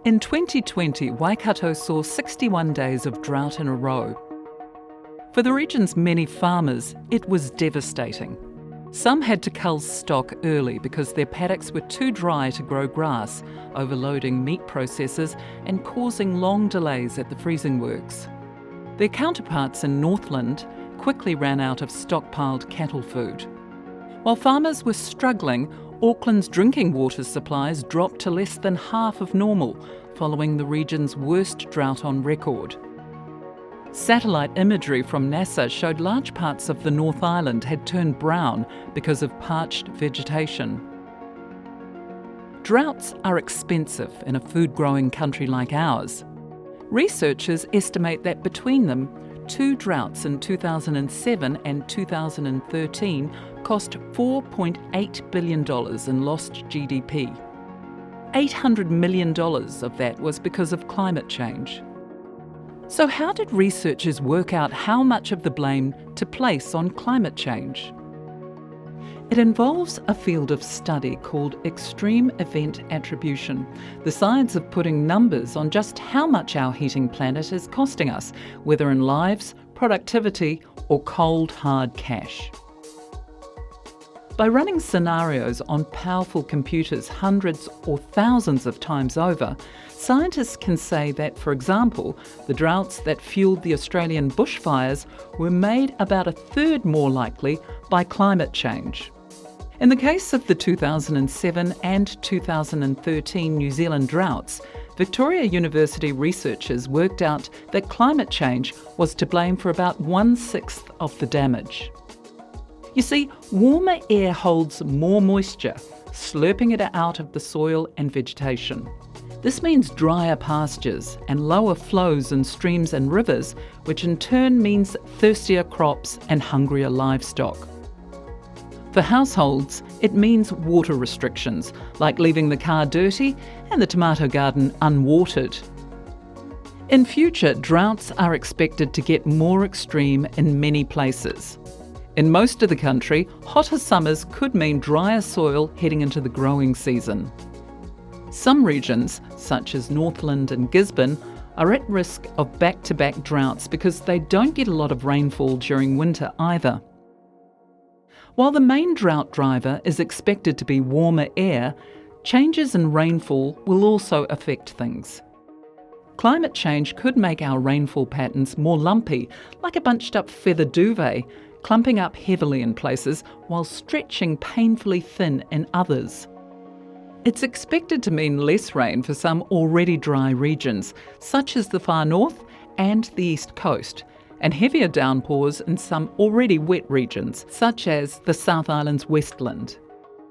In 2020, Waikato saw 61 days of drought in a row. For the region's many farmers, it was devastating. Some had to cull stock early because their paddocks were too dry to grow grass, overloading meat processors and causing long delays at the freezing works. Their counterparts in Northland quickly ran out of stockpiled cattle food. While farmers were struggling, Auckland's drinking water supplies dropped to less than half of normal, following the region's worst drought on record. Satellite imagery from NASA showed large parts of the North Island had turned brown because of parched vegetation. Droughts are expensive in a food-growing country like ours. Researchers estimate that between them, 2 droughts in 2007 and 2013 cost $4.8 billion in lost GDP. $800 million of that was because of climate change. So how did researchers work out how much of the blame to place on climate change? It involves a field of study called extreme event attribution, the science of putting numbers on just how much our heating planet is costing us, whether in lives, productivity, or cold, hard cash. By running scenarios on powerful computers hundreds or thousands of times over, scientists can say that, for example, the droughts that fueled the Australian bushfires were made about a third more likely by climate change. In the case of the 2007 and 2013 New Zealand droughts, Victoria University researchers worked out that climate change was to blame for about 1/6 of the damage. You see, warmer air holds more moisture, slurping it out of the soil and vegetation. This means drier pastures and lower flows in streams and rivers, which in turn means thirstier crops and hungrier livestock. For households, it means water restrictions, like leaving the car dirty and the tomato garden unwatered. In future, droughts are expected to get more extreme in many places. In most of the country, hotter summers could mean drier soil heading into the growing season. Some regions, such as Northland and Gisborne, are at risk of back-to-back droughts because they don't get a lot of rainfall during winter either. While the main drought driver is expected to be warmer air, changes in rainfall will also affect things. Climate change could make our rainfall patterns more lumpy, like a bunched-up feather duvet, clumping up heavily in places while stretching painfully thin in others. It's expected to mean less rain for some already dry regions, such as the far north and the east coast, and heavier downpours in some already wet regions, such as the South Island's Westland.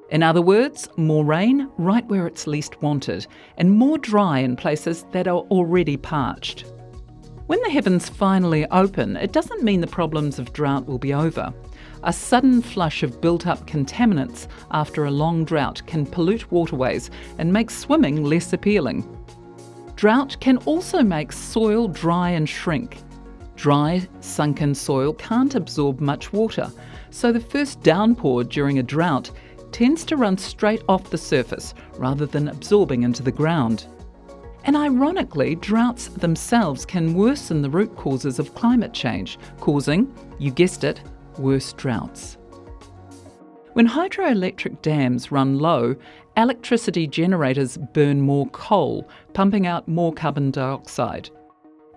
In other words, more rain right where it's least wanted, and more dry in places that are already parched. When the heavens finally open, it doesn't mean the problems of drought will be over. A sudden flush of built-up contaminants after a long drought can pollute waterways and make swimming less appealing. Drought can also make soil dry and shrink. Dry, sunken soil can't absorb much water, so the first downpour during a drought tends to run straight off the surface rather than absorbing into the ground. And ironically, droughts themselves can worsen the root causes of climate change, causing, you guessed it, worse droughts. When hydroelectric dams run low, electricity generators burn more coal, pumping out more carbon dioxide.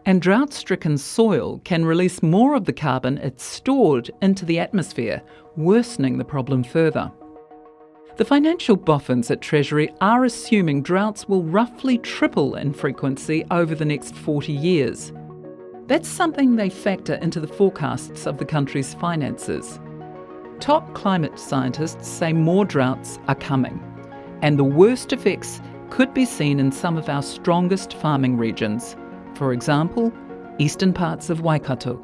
And drought-stricken soil can release more of the carbon it's stored into the atmosphere, worsening the problem further. The financial boffins at Treasury are assuming droughts will roughly triple in frequency over the next 40 years. That's something they factor into the forecasts of the country's finances. Top climate scientists say more droughts are coming, and the worst effects could be seen in some of our strongest farming regions. For example, eastern parts of Waikato.